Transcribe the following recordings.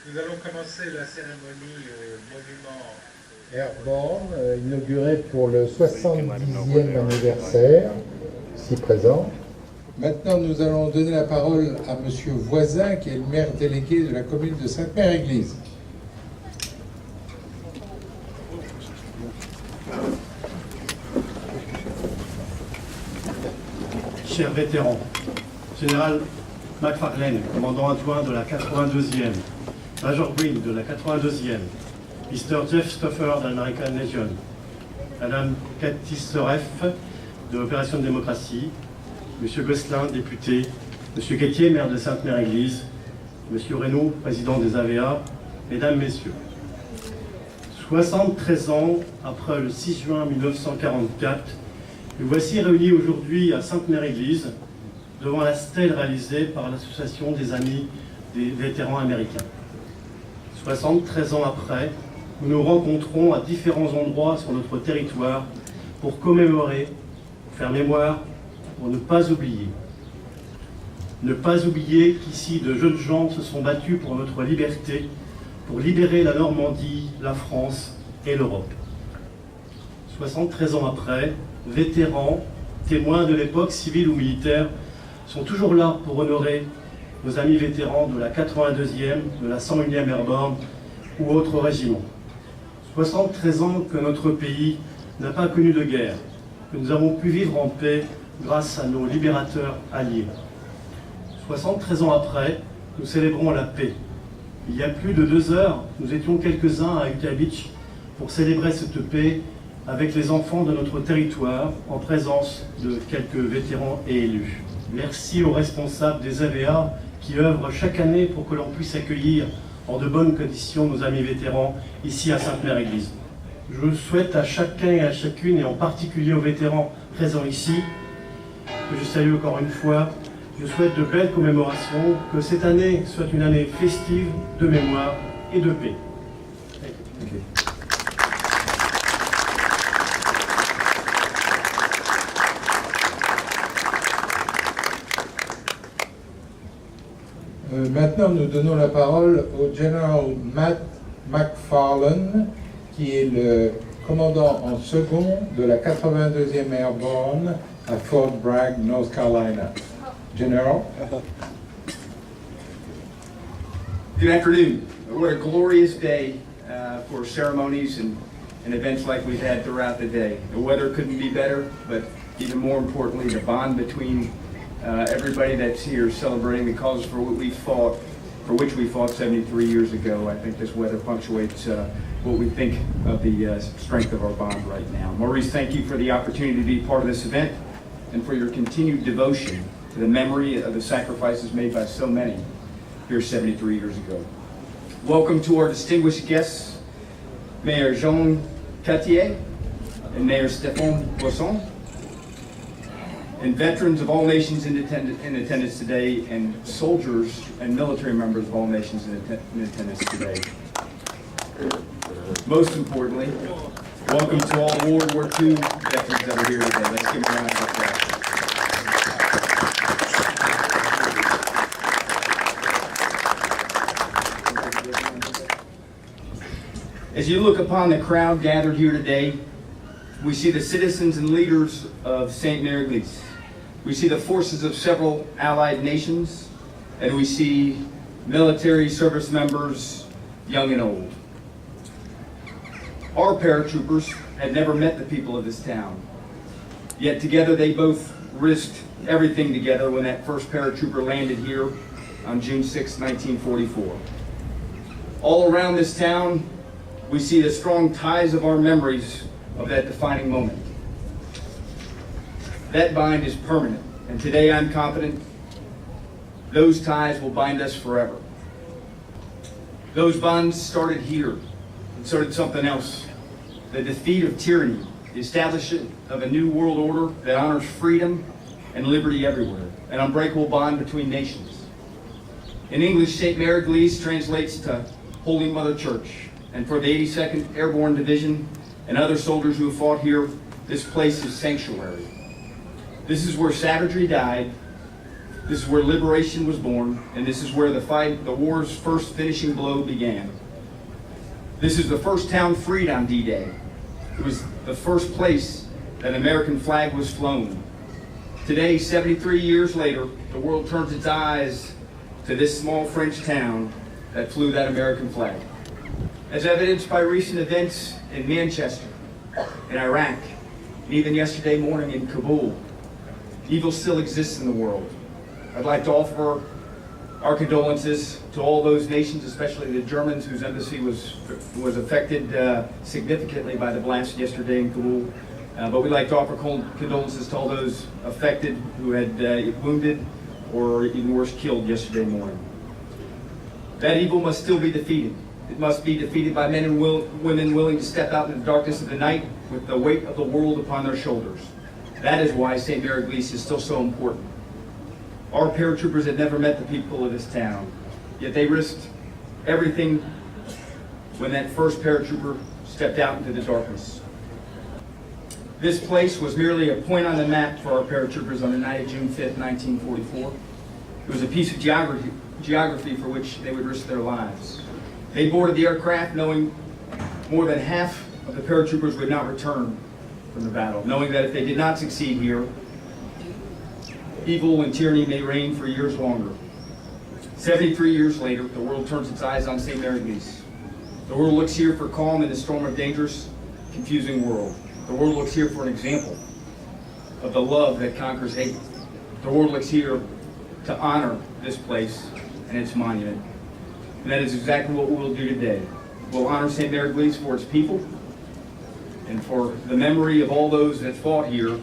Nous allons commencer la cérémonie monument Airborne, inaugurée pour le 70e anniversaire, ici présent. Maintenant, nous allons donner la parole à Monsieur Voisin, qui est le maire délégué de la commune de Sainte-Mère-Église. Chers vétérans, Général McFarlane, commandant adjoint de la 82e, Major Green de la 82e, Mr. Jeff Stoffer de l'American Legion, Madame Cathy Seref de l'Opération de démocratie, Monsieur Gosselin, député, Monsieur Quétier, maire de Sainte-Mère-Église, Monsieur Reynaud, président des AVA, Mesdames, Messieurs. 73 ans après le 6 juin 1944, nous voici réunis aujourd'hui à Sainte-Mère-Église devant la stèle réalisée par l'Association des Amis des vétérans américains. 73 ans après, nous nous rencontrons à différents endroits sur notre territoire pour commémorer, pour faire mémoire, pour ne pas oublier. Ne pas oublier qu'ici de jeunes gens se sont battus pour notre liberté, pour libérer la Normandie, la France et l'Europe. 73 ans après, vétérans, témoins de l'époque civile ou militaire, sont toujours là pour honorer nos amis vétérans de la 82e, de la 101e Airborne ou autres régiments. 73 ans que notre pays n'a pas connu de guerre, que nous avons pu vivre en paix grâce à nos libérateurs alliés. 73 ans après, nous célébrons la paix. Il y a plus de 2 heures, nous étions quelques-uns à Utah Beach pour célébrer cette paix avec les enfants de notre territoire, en présence de quelques vétérans et élus. Merci aux responsables des AVA qui œuvrent chaque année pour que l'on puisse accueillir en de bonnes conditions nos amis vétérans ici à Sainte-Mère-Église. Je souhaite à chacun et à chacune, et en particulier aux vétérans présents ici, que je salue encore une fois, je souhaite de belles commémorations, que cette année soit une année festive, de mémoire et de paix. Maintenant, nous donnons la parole au General Matt McFarlane, qui est le commandant en second de la 82e Airborne à Fort Bragg, North Carolina. General. Good afternoon. What a glorious day for ceremonies and events like we've had throughout the day. The weather couldn't be better, but even more importantly, the bond between everybody that's here celebrating the cause for which we fought 73 years ago. I think this weather punctuates what we think of the strength of our bond right now. Maurice, thank you for the opportunity to be part of this event and for your continued devotion to the memory of the sacrifices made by so many here 73 years ago. Welcome to our distinguished guests, Mayor Jean Cattier and Mayor Stéphane Boisson, and veterans of all nations in attendance today, and soldiers and military members of all nations in attendance today. Most importantly, welcome to all World War II veterans that are here today. Let's give them a round of applause. As you look upon the crowd gathered here today, we see the citizens and leaders of Sainte-Mère-Église. We see the forces of several allied nations, and we see military service members, young and old. Our paratroopers had never met the people of this town, yet together they both risked everything together when that first paratrooper landed here on June 6, 1944. All around this town, we see the strong ties of our memories of that defining moment. That bind is permanent, and today I'm confident those ties will bind us forever. Those bonds started here, and so did something else. The defeat of tyranny, the establishment of a new world order that honors freedom and liberty everywhere, an unbreakable bond between nations. In English, Sainte-Mère-Église translates to Holy Mother Church, and for the 82nd Airborne Division and other soldiers who have fought here, this place is sanctuary. This is where savagery died, This is where liberation was born, and this is where the war's first finishing blow began. This is the first town freed on D-Day. It was the first place that an American flag was flown. Today, 73 years later, the world turns its eyes to this small French town that flew that American flag. As evidenced by recent events in Manchester, in Iraq, and even yesterday morning in Kabul, evil still exists in the world. I'd like to offer our condolences to all those nations, especially the Germans whose embassy was affected significantly by the blast yesterday in Kabul. But we'd like to offer condolences to all those affected who had wounded or even worse, killed yesterday morning. That evil must still be defeated. It must be defeated by men and women willing to step out in the darkness of the night with the weight of the world upon their shoulders. That is why Sainte-Mère-Église is still so important. Our paratroopers had never met the people of this town, yet they risked everything when that first paratrooper stepped out into the darkness. This place was merely a point on the map for our paratroopers on the night of June 5th, 1944. It was a piece of geography for which they would risk their lives. They boarded the aircraft knowing more than half of the paratroopers would not return from the battle, knowing that if they did not succeed here, evil and tyranny may reign for years longer. 73 years later, the world turns its eyes on Sainte-Mère-Église. The world looks here for calm in the storm of dangerous, confusing world. The world looks here for an example of the love that conquers hate. The world looks here to honor this place and its monument. And that is exactly what we'll do today. We'll honor Sainte-Mère-Église for its people and for the memory of all those that fought here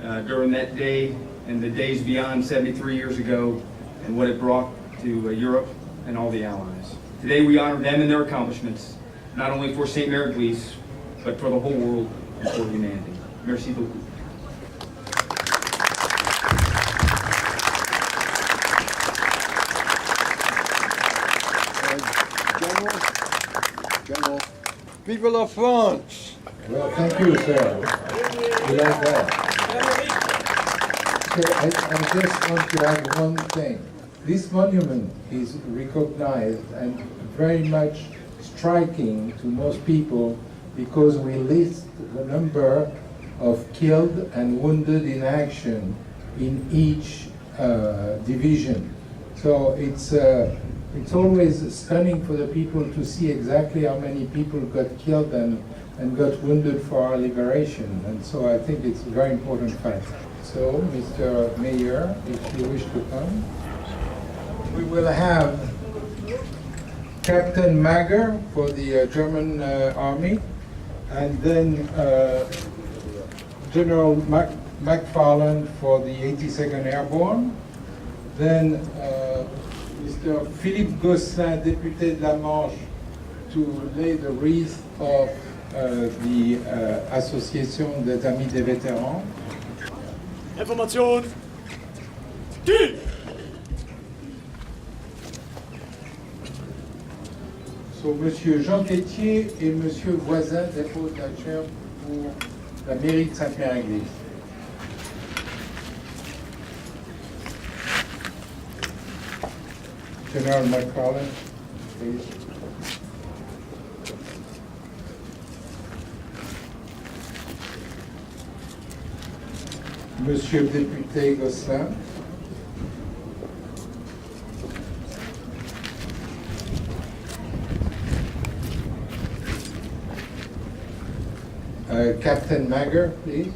during that day and the days beyond 73 years ago and what it brought to Europe and all the Allies. Today we honor them and their accomplishments, not only for Sainte-Mère-Église, but for the whole world and for humanity. Merci beaucoup. General, people of France. Well, thank you, sir. We like that. So I just want to add one thing. This monument is recognized and very much striking to most people because we list the number of killed and wounded in action in each division. So it's always stunning for the people to see exactly how many people got killed and got wounded for our liberation. And so I think it's a very important fact. So, Mr. Mayor, if you wish to come, we will have Captain Mager for the German Army, and then General McFarland for the 82nd Airborne, then Mr. Philippe Gosselin, député de la Manche, to lay the wreath of the Association des Amis des Vétérans. Information. Kill. So, Monsieur Jean Tétier et Monsieur Voisin déposent la chaire pour la mairie de Sainte-Mère-Église. General McFarland, please. Monsieur le député Gosselin. Captain Mager, please.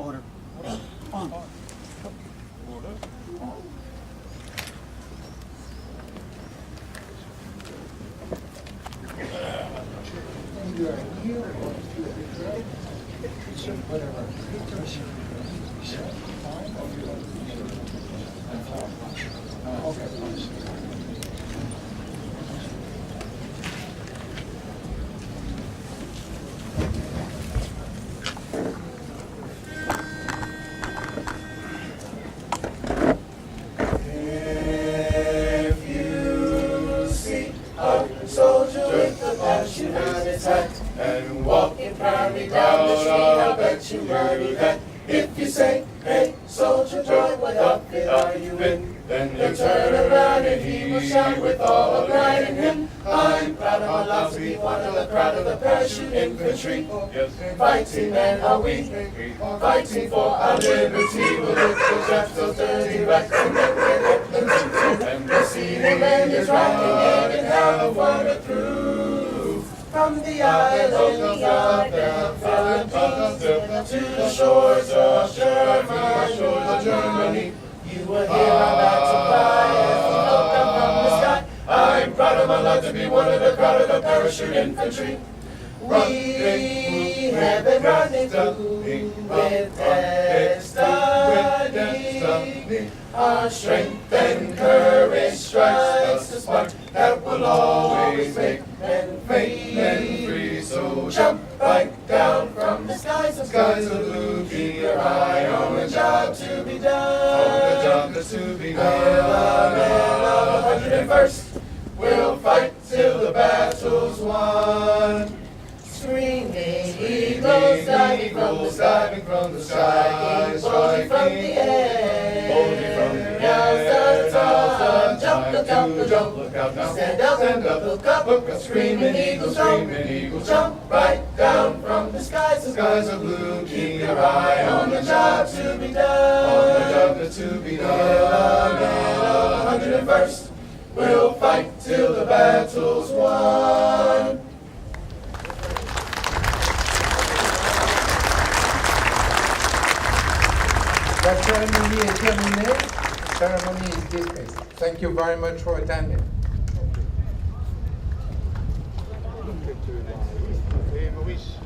Order. On. Soldier with a parachute on his hat and walking proudly down the street, I'll bet you heard that. If you say, hey, soldier boy, what outfit are you in? Then he'll turn around and he will shout with all the pride in him. I'm proud of my lot to be one of the proud of the parachute infantry. Fighting men are we, fighting for our liberty. We'll lift the chaps, those dirty rats, and then we'll let them shoot. And we'll see the land is rocking in and have water through. From the islands of the Philippines to the shores of Germany, you will hear our battle cry as we look up from the sky. I'm proud of my lot to be one of the crowd of the parachute infantry. We have been running through with destiny. Our strength and courage strikes the spark that will always make men free. So jump right down from the skies of blue. Keep your eye on the job to be done. Men of 101st will fight till the battle's won. Screaming eagles diving from the sky, boldly from the air. Now's the time, jump, look out now. Stand up, look up. Screaming eagles, jump right down from the skies of blue. Keep your eye on the job to be done. Men of 101st will fight till the battle's won. La cérémonie est terminée. Ceremony is dismissed. Thank you very much for attending. Maurice.